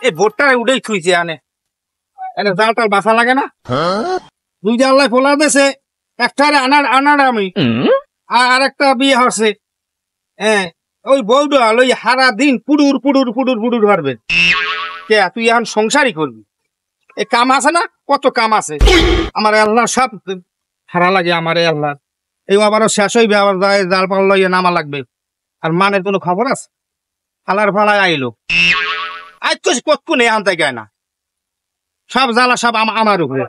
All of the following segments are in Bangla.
এই ভোটটা উঠেই থুইছে আনে এনে জালটাল বাসা লাগে না দুই জানলায় ফোলা দেশে একটা আনার আমি আর একটা বিয়ে হচ্ছে হ্যাঁ ওই বউটা ওই হারা দিন পুডুর পুডুর পুডুর পুডুর হারবে কে তুই এখন সংসারই করবি এই কাম আছে না কত কাম আছে আমার আল্লাহ সব হারা লাগে আমার আল্লাহ এই আবারও শেষ হইবে আবার জাল পাল লইয়া নামা লাগবে আর মানের কোনো খবর আছে ফালার ফালায় আইলো আজ তো কতক্ষণ এই আনতে গায় না সব জ্বালা সব আমার উপরে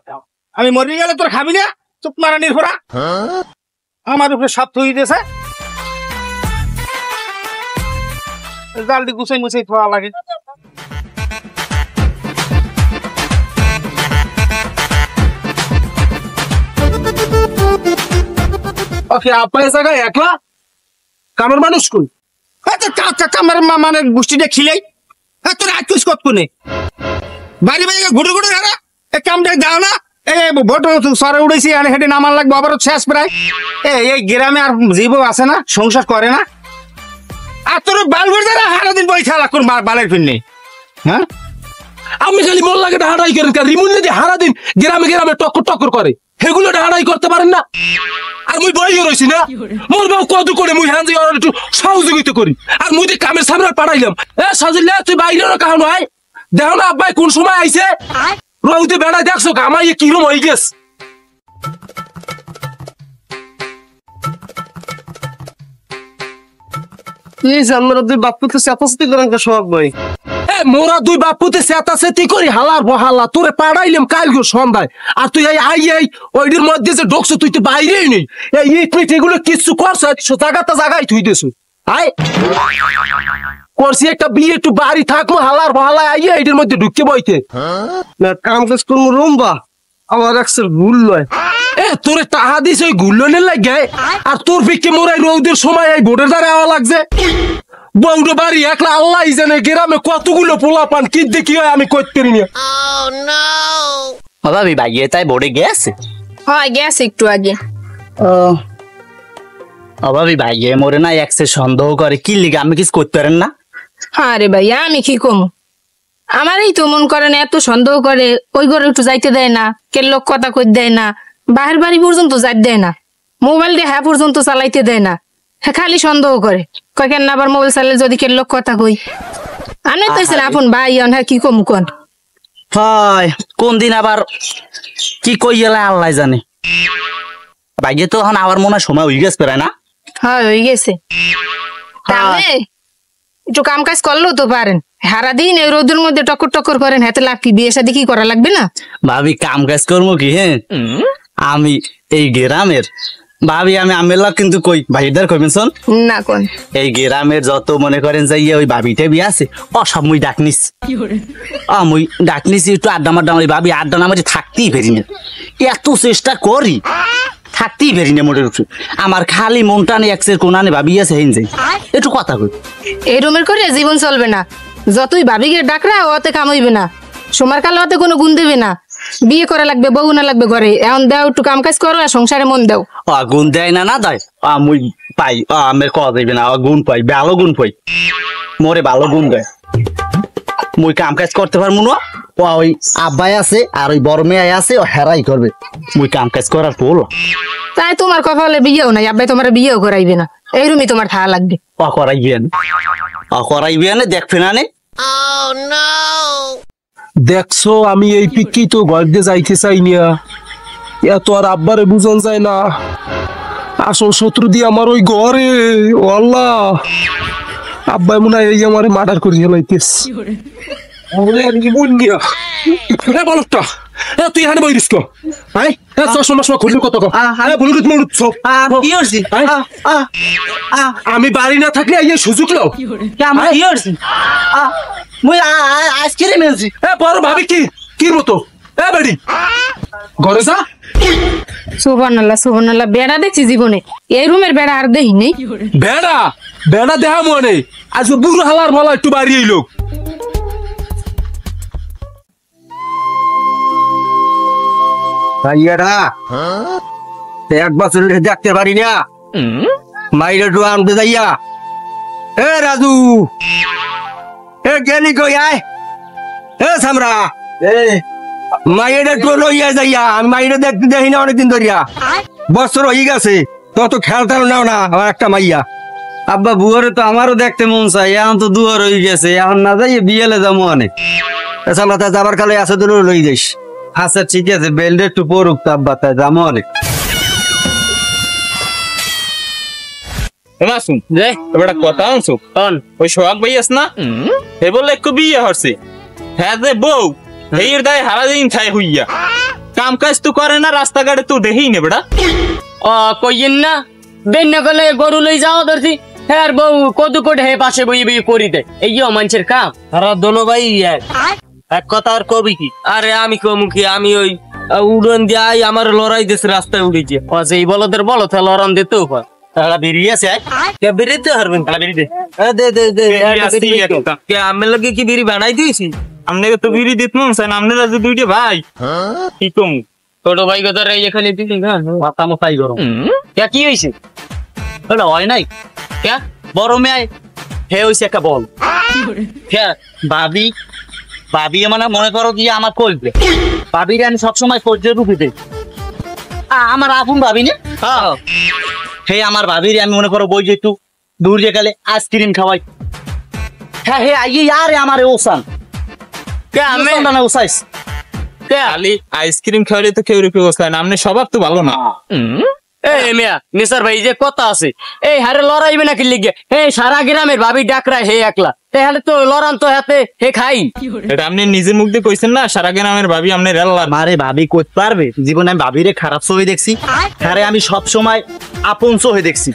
আমি মরে গেলে তোর খাবি না চুপ মারা নির্ভরা আমার উপরে সব থই দিয়েছে জালটি গুছাই মুছাই থোয়া লাগে আপনার জায়গায় একলা কামের মানুষ কই কামের মানে গোষ্ঠীটা খিলাই তোর আজ কত কোনে বাড়ি বাড়ি ঘুরে ঘুরে হারা এই কামটা দাও না এই ভোট সরে উড়েছি আর হেঁটে নামার লাগবে আবার শেষ প্রায় এই গ্রামে আর জীব আছে না সংসার করে না আর তোর বাল ঘুরে যারা সারাদিন বই খেলা কোন বালের ফিরনে হ্যাঁ আমি খালি মন লাগে হারাই করেন রিমুন যদি সারাদিন গ্রামে গ্রামে টক্কর টক্কর করে সেগুলো হারাই করতে পারেন না আর মুই বই রয়েছি না মোর বাবু কত করে মুই হ্যাঁ একটু সহযোগিতা করি আর মুই কামের সামনে পাঠাইলাম সাজিলে তুই বাইরে কাহন হয় দেখো না আব্বাই কোন সময় আইছে রৌতে বেড়া দেখছো আমার ইয়ে কিরম হয়ে গেছে মোরা দুই বাপুতে চেতাচেতি করি হালার বহালা তোরে পাড়াইলাম কাল গো সন্ধ্যায় আর তুই আই ওইটির মধ্যে যে ঢোকছো তুই তো বাইরেই নেই এই ইট মিট এগুলো কিচ্ছু করছো জায়গায় তুই দেছো আয় করছি একটা বিয়ে একটু বাড়ি থাকবো হালার বহালা আইয়ে এইটির মধ্যে ঢুকতে বইতে না কাম কাজ করবো রুম্বা আমার একশো ভুল লয় তোরে টাহা দিস ওই গুল্লনের লাগে আর তোর পিকে মোরাই রৌদের সময় এই ভোটের দ্বারা আওয়া লাগছে বৌড়ো বাড়ি একলা আল্লাহ জানে গ্রামে কতগুলো পোলা পান কি দেখি হয় আমি করতে পারি না ভাবি ভাইয়ে তাই ভোটে গেছে হয় গেছে একটু আগে ভাবি ভাইয়ে মোরে না একসে সন্দেহ করে কি লিগে আমি কিছু করতে পারেন না হ্যাঁ রে ভাই আমি কি কম আমারই তো মন করে না এত সন্দেহ করে ওই ঘরে একটু যাইতে দেয় না কে লোক কথা কই দেয় না বাহির বাড়ি পর্যন্ত যাইতে দেয় না মোবাইল দিয়ে হ্যাঁ পর্যন্ত চালাইতে দেয় না হ্যাঁ খালি সন্দেহ করে কয় কেন আবার মোবাইল চালালে যদি কে লোক কথা কই আমি তো আপন ভাই হ্যাঁ কি কম কোন হয় কোন দিন আবার কি কই গেলে আল্লাহ জানে ভাইয়ে তো এখন আবার মনে হয় সময় হয়ে গেছে প্রায় না হ্যাঁ হয়ে গেছে তাহলে একটু কাম কাজ করলেও তো পারেন সারাদিন এই রোদের মধ্যে টক্কর টক্কর করেন হাতে লাভ কি বিয়ে শাদী কি করা লাগবে না ভাবি কাম কাজ করবো কি হ্যাঁ আমি এই গ্রামের ভাবি আমি আমেলা কিন্তু কই ভাইদার কইবেন শোন না কোন এই গ্রামের যত মনে করেন যাই ওই ভাবিটা বিয়ে আছে ও সব মুই ডাক নিস মুই ডাক নিছি একটু আড্ডা মাড্ডা মারি ভাবি আড্ডা না মারি থাকতেই পারি না এত চেষ্টা করি থাকতেই পারি না মোটের উপরে আমার খালি মনটা নেই একসের কোনানে ভাবি আছে হেন যাই একটু কথা কই এই রুমের করে জীবন চলবে না যতই ভাবিকে ডাকরা ওতে কাম হইবে না সময় কালে ওতে কোনো গুণ দেবে না বিয়ে করা লাগবে বউ না লাগবে ঘরে এখন দাও একটু কাম কাজ করো আর সংসারে মন দাও গুণ দেয় না না দেয় মুই পাই আমার কথা দেবে না গুণ পাই ভালো গুণ পাই মোরে ভালো গুণ দেয় মুই কাম কাজ করতে পারবো না ওই আব্বাই আছে আর ওই বড় মেয়ে আছে ও হেরাই করবে মুই কাম কাজ করার পর তাই তোমার কপালে বিয়েও নাই আব্বাই তোমার বিয়েও করাইবে না এই রুমই তোমার থাকা লাগবে করাইবে না দেখবে না নে দেখছো আমি এই পিকি তো ঘর দিয়ে যাইতে চাই না এত আর আব্বারে বুঝন যায় না আসল শত্রু দিয়ে আমার ওই ঘরে ও আল্লাহ আব্বাই মনে হয় এই আমার মার্ডার করে হেলাইতেস তুই এখানে বই দিস আমি বাড়ি না থাকলে এই সুযোগ লো আজকে মেলছি বড় ভাবি কি কি মতো বাড়ি ঘরে যা সুবহানাল্লাহ বেড়া দেখছি জীবনে এই রুমের বেড়া আর দেখি নেই বেড়া বেড়া দেখা মনে আজ বুড়ো হালার ভালো একটু বাড়ি এই লোক এক বছর দেখতে পারি না মাইরে ডু আনতে যাইয়া এ রাজু এ গেলি কই আয় এ সামরা মাইয়ের একটু লইয়া যাইয়া আমি মাইয়ের দেখতে দেখি না অনেকদিন ধরিয়া বছর হয়ে গেছে তত খেয়াল তেল নাও না আমার একটা মাইয়া আব্বা বুয়ারে তো আমারও দেখতে মন চাই এখন তো দুয়ার হয়ে গেছে এখন না যাই বিয়েলে যাবো অনেক সামরা তা যাবার কালে আছে তো লই যাইস আচ্ছা ঠিক আছে বেল্ট একটু পড়ুক তো আব্বা তাই যাবো অনেক শুন যে এবার কথা আনছো ওই সোহাগ ভাই আস না হে বলে একটু বিয়ে হচ্ছে হ্যাঁ যে বউ এর দায় হারা দিন খাই হইয়া কাম কাজ তো করে না রাস্তাঘাটে তো দেখেই নে বেটা কইয়েন না বেন না গেলে গরু লই যাও ধরছি হ্যাঁ বউ কদু কোট হে পাশে বই বই করি দে এই মানুষের কাম তারা দোনো ভাই এক কথা আর কবি কি আরে আমি কমু কি আমি ওই উড়ন দিয়ে আমার লড়াই দেশ রাস্তায় উড়েছে এই বলদের বলো তাহলে লড়ান দিতেও পার তারা বেরিয়ে আছে কে বেরিয়ে হারবেন তারা বেরিয়ে দে দে দে কে আমি লগে কি বিড়ি বানাই দিয়েছি আপনাকে তো বিড়ি দিত মন চাই না আপনারা যে দুইটা ভাই কি কম ছোট ভাই কথা রে এখানে দিলি না মাথা মাথাই গরম কে কি হইছে ওটা হয় নাই কে বড় মেয়ে হে হইছে একটা বল কে ভাবি ভাবি মানে মনে করো কি আমার করবে ভাবির আমি সবসময় সহ্য রূপে দেই আমার আপন ভাবি না হে আমার ভাবির আমি মনে করো বই যে একটু দূর যে গেলে আইসক্রিম খাওয়াই হ্যাঁ হে আইয়ে আরে আমার ওসান কে আমি না ওসাইস খালি আইসক্রিম খাওয়ালে তো কেউ রূপে বসে না আপনি স্বভাব তো ভালো না এই মিয়া নিসার ভাই যে কথা আছে এই হারে লড়াইবে নাকি লিগে এই সারা গ্রামের ভাবি ডাকরা হে একলা তাহলে তো লড়ান তো হাতে হে খাই এটা আপনি নিজের মুখ দিয়ে কইছেন না সারা গ্রামের ভাবি আপনি রেল্লা মারে ভাবি করতে পারবে জীবনে আমি ভাবিরে খারাপ চোখে দেখছি আরে আমি সব সময় আপন চোখে দেখছি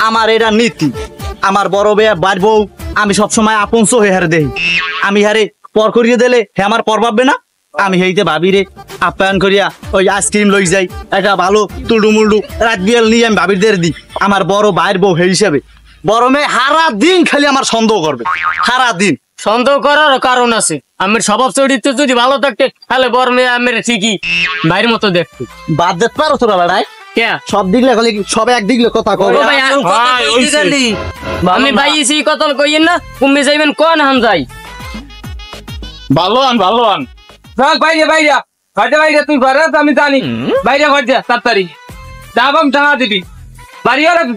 আমার এটা নীতি আমার বড় বেয়া বাড় বউ আমি সব সময় আপন চোখে হারে দেই আমি হারে পর করিয়ে দিলে হে আমার পর পাবে না আমি হেইতে ভাবিরে আপ্যায়ন করিয়া ওই আইসক্রিম লই যাই একটা ভালো তুলডু মুলডু রাত বিয়াল নিয়ে আমি ভাবির দিই আমার বড় ভাইয়ের বউ হে হিসাবে বড় মেয়ে হারা দিন খালি আমার সন্দেহ করবে সারা দিন সন্দেহ করার কারণ আছে আমার স্বভাব চরিত্র যদি ভালো থাকতে তাহলে বড় মেয়ে আমার ঠিকই ভাইয়ের মতো দেখতে বাদ দেখতে পারো তোরা বেড়ায় কে সব দিকলে খালি সব একদিকলে কথা কবে ও ভাই আমি ভাইয়েছি কথা কইয়েন না কুম্ভে যাইবেন কোন হাম যাই ভালো আন যাক বাইরে বাইরে ঘরে বাইরে তুই ঘরে আছ, আমি জানি বাইরে ঘর যা তাড়াতাড়ি দাবাম টাকা দিবি বাড়ি আর কি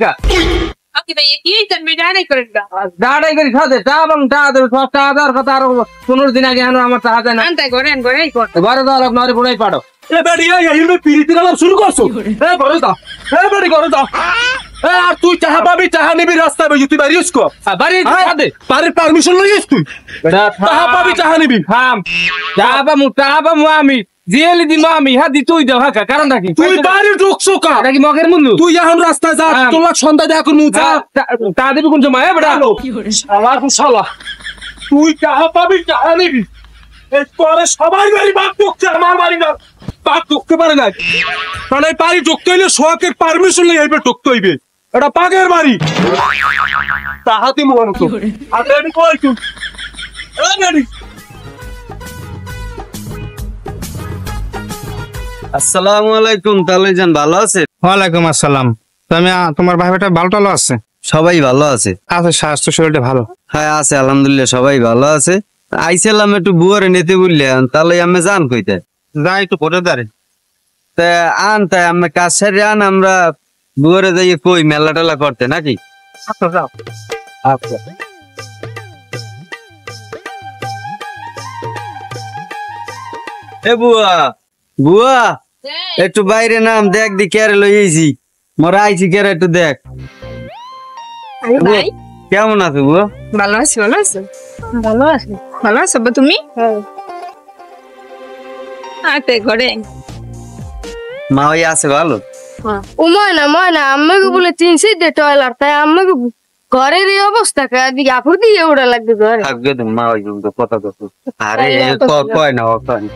ওকে ভাই কি এইটা মিডানে করেন গা দাঁড়াই করে খাতে দাবাম টাকা দেবে 10,000 কথা আর 15 দিন আগে আমার টাকা দেয় না আনতে করেন গড়াই কর ঘরে দাও লোক নরে বুড়াই পাড়ো এ বেড়ি এই পিরিতি গেলাম শুরু করছো এ ঘরে দাও এ বেড়ি ঘরে দাও এ আর তুই চাহা পাবি চাহা নিবি রাস্তায় বই তুই বাড়ি উসকো বাড়ি খাদে বাড়ির পারমিশন লইছিস তুই চাহা পাবি চাহা নিবি থাম যাবা আমি জেলে দিম আমি হ্যাঁ দি তুই দাও হ্যাঁ কারণ নাকি তুই বাড়ি ঢুকছো কা নাকি মগের মুন্ডু তুই এখন রাস্তায় যা তোর সন্ধ্যা দেখা করবো যা তা দেবি কোন সময় বেড়া আমার শালা তুই চাহা পাবি চাহা নিবি এরপরে সবাই বাড়ি বাঘ ঢুকছে আমার বাড়ি না বাঘ ঢুকতে পারে না কারণ এই বাড়ি ঢুকতে হইলে সোহাগের পারমিশন নিয়ে এইবার ঢুকতে হইবে এটা বাঘের বাড়ি তাহাতি মনে তো আর আমি কই তুই আসসালামু আলাইকুম তাহলে যান ভালো আছে ওয়ালাইকুম আসসালাম তুমি তোমার ভাই বেটা ভালো টালো আছে সবাই ভালো আছে আছে স্বাস্থ্য শরীরটা ভালো হ্যাঁ আছে আলহামদুলিল্লাহ সবাই ভালো আছে আইছিলাম একটু বুয়ারে নিতে বললেন তাহলে আমি যান কইতে যাই একটু পরে দাঁড়ে তা আন তাই আমি কাজ সারি আন আমরা বুয়ারে যাই কই মেলা টেলা করতে নাকি আচ্ছা যাও আচ্ছা এ বুয়া বুয়া একটু বাইরে নাম দেখ দি কেরে লইছি মোরা আইছি কেরে একটু দেখ আরে ভাই কেমন আছো বুয়া ভালো আছি ভালো আছো তুমি আতে ঘরে মা ওই আছে ভালো ও ময়না আমাকে বলে চিনছি যে টয়লার তাই আমাকে ঘরের এই অবস্থা দিকে আপুর দিয়ে ওরা লাগবে ঘরে থাকবে তো মা ওই জন্য কথা কথা আরে কয় না কয় না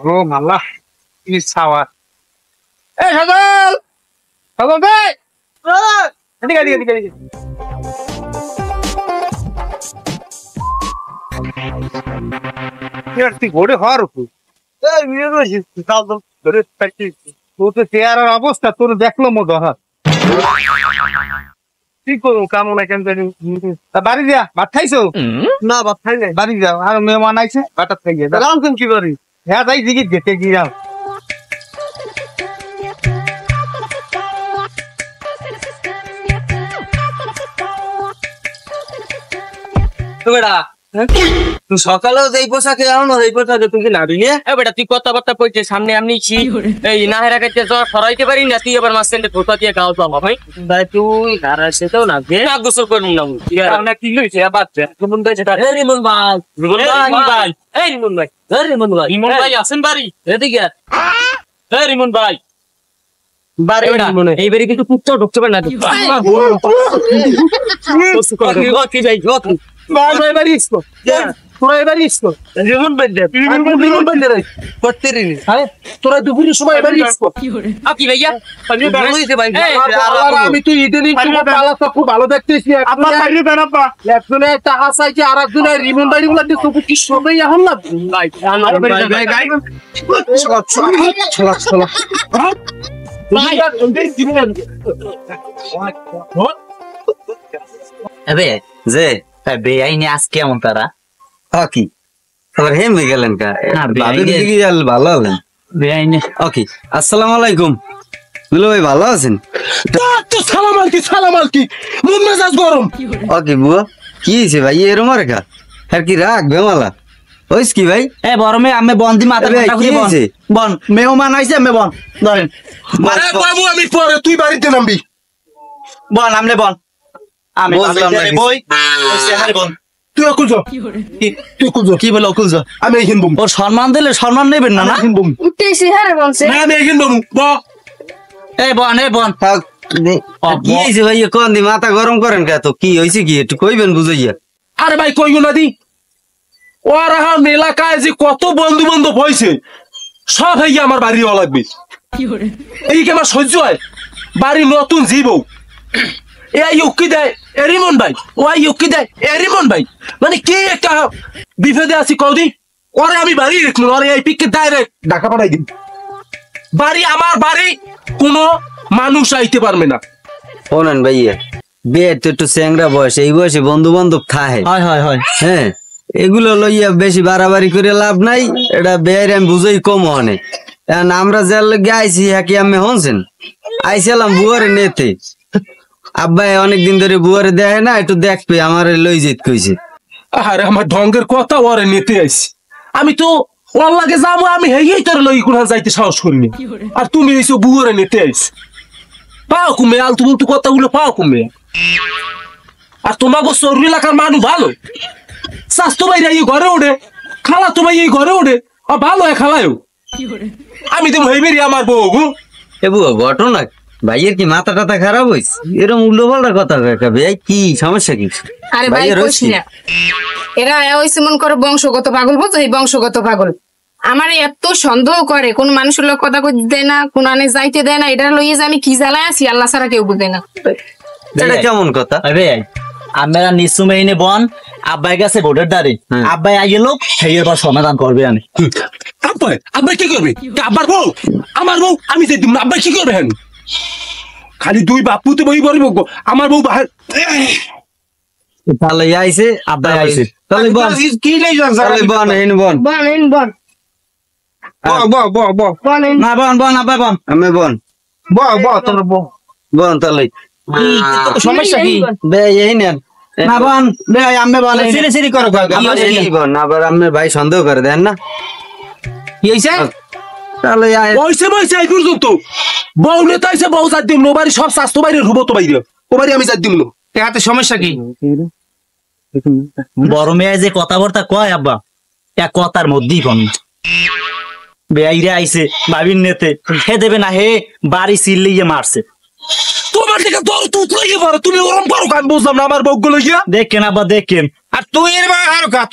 ও মাল্লা কি সাওয়া এ সগল ভাই এদিকে তুই ঘোড়ে হওয়ার তোর তো চেয়ারের অবস্থা তোর দেখলো মতো হাত কি করবো কামো না কেন জানি তা বাড়ি যা, ভাত খাইছো? না বাপ খাই নাই বাড়ি যাও, আর মেহমান আইছে, ভাতটা খাইয়ে দাও। রামছেন কি বাড়ি হ্যাঁ তাই জিগির গেতে গিয়াও। তো বেটা তুই সকালেও যে পোশাকে আও না এই পোশাকে তুই কি নাবি নিয়ে এ বেটা তুই কথাবার্তা কইছিস সামনে আমি এই নাহেরা কাছে জ্বর সরাইতে পারি না তুই এবার মাঝখানে ফোটা দিয়ে গাও তো ভাই ভাই তুই আর সেটাও না না গোসল করুন না আমরা কি লইছে বাচ্চা কোন দইছে তার এই রিমন ভাই রিমন ভাই এই রিমন ভাই এই রিমন ভাই রিমন ভাই আছেন বাড়ি? এদিকে এই রিমন ভাই বারে বেটা এই বাড়ি কিন্তু কুত্তা ঢুকতে পারে না কি যাই তোরা এবারই ইসকো তোরা এবারই ইসকো রিমন বন্ধে রিমন বন্ধে রে করতে রিনি আরে তোরা দুপুরের সময় এবারই ইসকো আপনি ভাইয়া বলইছে ভাই আমি তো ইদানিং তোমার পালাটা খুব ভালো দেখতেছি আব্বা বাইরে দেন আব্বা। একজনে একটা হাসাইছে আর একজনে রিমন বাড়ি গুলা দিয়ে তবু কি সবাই এখন না ভাই ভাই এবে যে বেআইনি আজকে কেমন তারা কি আবার হেমে গেলেন কা না, ভাবি বেআইনি- দিকে গেল ভালো হলেন বেআইনি ওকে আসসালামু আলাইকুম দুলো ভাই ভালো আছেন তো সালাম আলকি মন মেজাজ গরম ওকে বুয়া কি হয়েছে ভাই এরম আর কা আর কি রাখ বেমালা ওইস কি ভাই এ বড় মেয়ে আমি বন্দি মাথা এবে, ঠান্ডা কি করে বন হয়েছে? বন মেহমান আইছে আমি বন ধরেন আরে বাবু আমি পরে তুই বাড়িতে নামবি বন আমনে বন আমি বুঝলাম না কিছু। বই হারে বন তুই অকুল যা তুই অকুল যা কি বলে অকুল যা আমি এইখান বম ওর সম্মান দিলে সম্মান নেবেন না না এইখান বম উঠতেছি হারে বলছে না আমি এইখান বম ব এই বন থাক, কি হয়েছে ভাই কোন দি মাথা গরম করেন কা তো কি হয়েছে কি একটু কইবেন বুঝাইয়া আরে ভাই কইগো না দি ওরা এলাকায় যে কত বন্ধু বান্ধব হয়েছে সব হইয়া আমার বাড়ি হওয়া লাগবে এই কি আমার সহ্য হয় বাড়ি নতুন জীব এই উকি দেয় এরিমন ভাই ওই উকি দেয় এরিমন ভাই মানে কে একটা বিপদে আছি কদি ওরে আমি বাড়ি রেখল ওরে এই পিককে ডাইরেক্ট ঢাকা পাঠাই দিন বাড়ি আমার বাড়ি কোনো মানুষ আইতে পারবে না শোনেন ভাইয়া বিয়ে তো একটু চ্যাংরা বয়স এই বয়সে বন্ধু বান্ধব থাহে হয় হ্যাঁ এগুলো লইয়া বেশি বাড়াবাড়ি করে লাভ নাই এটা বেয়ের আমি বুঝাই কম হনে এখন আমরা যার লগে আইছি হাকি আমি হনছেন আইছিলাম বুয়ারে নেতে আব্বাই অনেকদিন ধরে বুয়ারে দেখে না একটু দেখবে আমার লই যেত কইছে আরে আমার ঢঙ্গের কথা ওরে নিতে আইছি আমি তো ওর লাগে যাবো আমি হেগেই তোর লই কোন যাইতে সাহস করিনি আর তুমি এসে বুয়ারে নিতে আইছি পাও কুমে আলতু বলতু কথাগুলো পাও কুমে আর তোমাকে শরীর এলাকার মানুষ ভালো স্বাস্থ্য ভাই এই ঘরে ওঠে খালা তো ভাই এই ঘরে ওঠে আর ভালো হয় খালায়ও আমি তো হেবেরি আমার বউ গো এ বুয়া ঘটনা ভাইয়ের কি মাথা টাথা খারাপ হয়েছে এরকম উল্টো পাল্টা কথা কাকা ভাই কি সমস্যা কি আরে ভাই ভাইয়ের কইস হইছে? না এরা ওইসে মন করে বংশগত পাগল বুঝছো এই বংশগত পাগল আমার এত সন্দেহ করে কোন মানুষের লোক কথা কইতে দেয় না কোন আনে যাইতে দেয় না এটা লইয়ে যে আমি কি জ্বালায় আছি আল্লাহ ছাড়া কেউ বুঝে না এটা কেমন কথা আরে আমরা নিসুমে এনে বন আব্বাই গেছে ভোটের দাঁড়ি হ্যাঁ। আব্বাই আইয়ে লোক সেই এবার সমাধান করবে আনি আব্বাই আব্বাই কি করবে আব্বার বউ আমার বউ আমি যে দিব না আব্বাই কি করবে হ্যাঁ খালি দুই বাপু তো বই বলবো গো, আমার বউ বাহার তাহলে আইছে আব্বাই আইছে তাহলে বন কি নেই তাহলে বন হেন বন বলেন বল না বন আব্বাই বন আমি বন তোর বউ বন তাহলে সমস্যা কি বে এই নেন না বন বে আমি বন সিরি সিরি করো এই বন আবার আপনার ভাই সন্দেহ করে দেন না কি হইছে তাহলে ওইসে বইছে এই পর্যন্ত বউ নেতা আইছে বউ যার দিম নো বাড়ি সব স্বাস্থ্য বাইরে রুবো তো বাইরে ও বাড়ি আমি যার দিম না এতে সমস্যা কি? বড় মেয়ে যে কথাবার্তা কয় আব্বা এক কথার মধ্যেই কম বেআইরে আইছে বাবির নেতে হে দেবে না হে বাড়ি সিল্লিয়ে মারছে তোমার দিকে দর তুত লাগিয়ে পারো তুমি ওরম পারো আমি বুঝলাম না আমার বউগুলো গিয়া দেখেন আব্বা দেখেন আর তুই এর বা আর কাট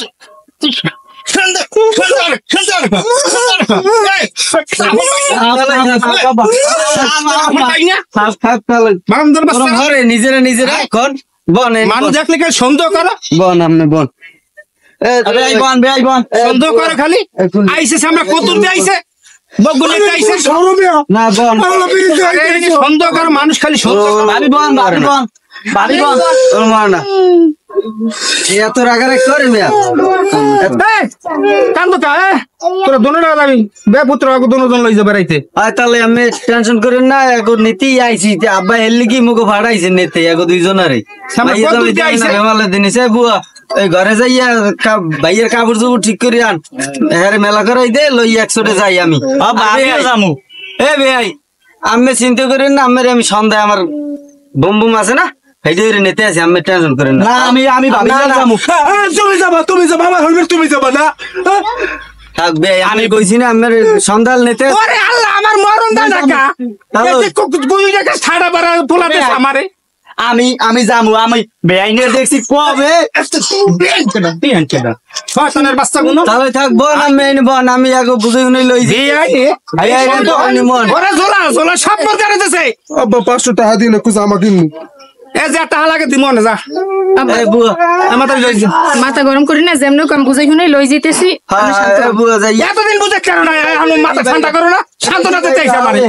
ঘরে নিজেরা নিজেরা এখন বন মানুষ দেখলে কেউ সন্দেহ করো, বন আপনি বন বেআই বন সন্দেহ করো খালি আইসে আমরা কতুর দিয়ে আইসে বগুনে আইসে না বন সন্দেহ করো মানুষ খালি সন্দেহ করে। ভাবি বন ভাবি কোন তোর মা না এত রাগারাগ করে মিয়া কান তো তোরা দোনো টাকা যাবি বে পুত্র দোনো জন লই যাবে রাইতে আর তাহলে আমি টেনশন করেন না এখন নিতেই আইছি আব্বা হেললি কি মুখে ভাড়াইছে নিতে এখন দুইজনারে বেমালে দিনিছে বুয়া এই ঘরে যাইয়া ভাইয়ের কাপড় চোপড় ঠিক করে আন হ্যাঁ মেলা করাই দে লই 100 যাই আমি জামু এ ভাই আমি চিন্তা করেন না আমি সন্ধ্যায় আমার বুম বুম আছে না হেডের নিতে আছে আমি টেনশন করেন না আমি ভাবি জামু তুমি যাবা আমার হেলমেট তুমি যাবা না থাকবে আমি কইছি না আমার সন্ধ্যাল নিতে ওরে আল্লাহ আমার মরণ দা টাকা এই গুই টাকা ছাড়া বাড়া পোলাতে আমারে আমি জামু আমি বেআইনের দেখছি কবে শয়তানের বাচ্চা গুলো তাহলে থাকবো না মেন বন আমি আগে বুঝে শুনে লই ওরে ঝোলা ঝোলা সব মজা রেতেছে আব্বা 500 টাকা দিলে কুছ আমাকে এ যে টাকা লাগে দিমো না যা বুয়া আমার তাই লইছি মাথা গরম করি না যেমন কাম বুঝাই শুনে লই যাইতেছি বুয়া যাই এতদিন বুঝে কেন না মাথা ঠান্ডা করো না শান্ত না দিতে আমারে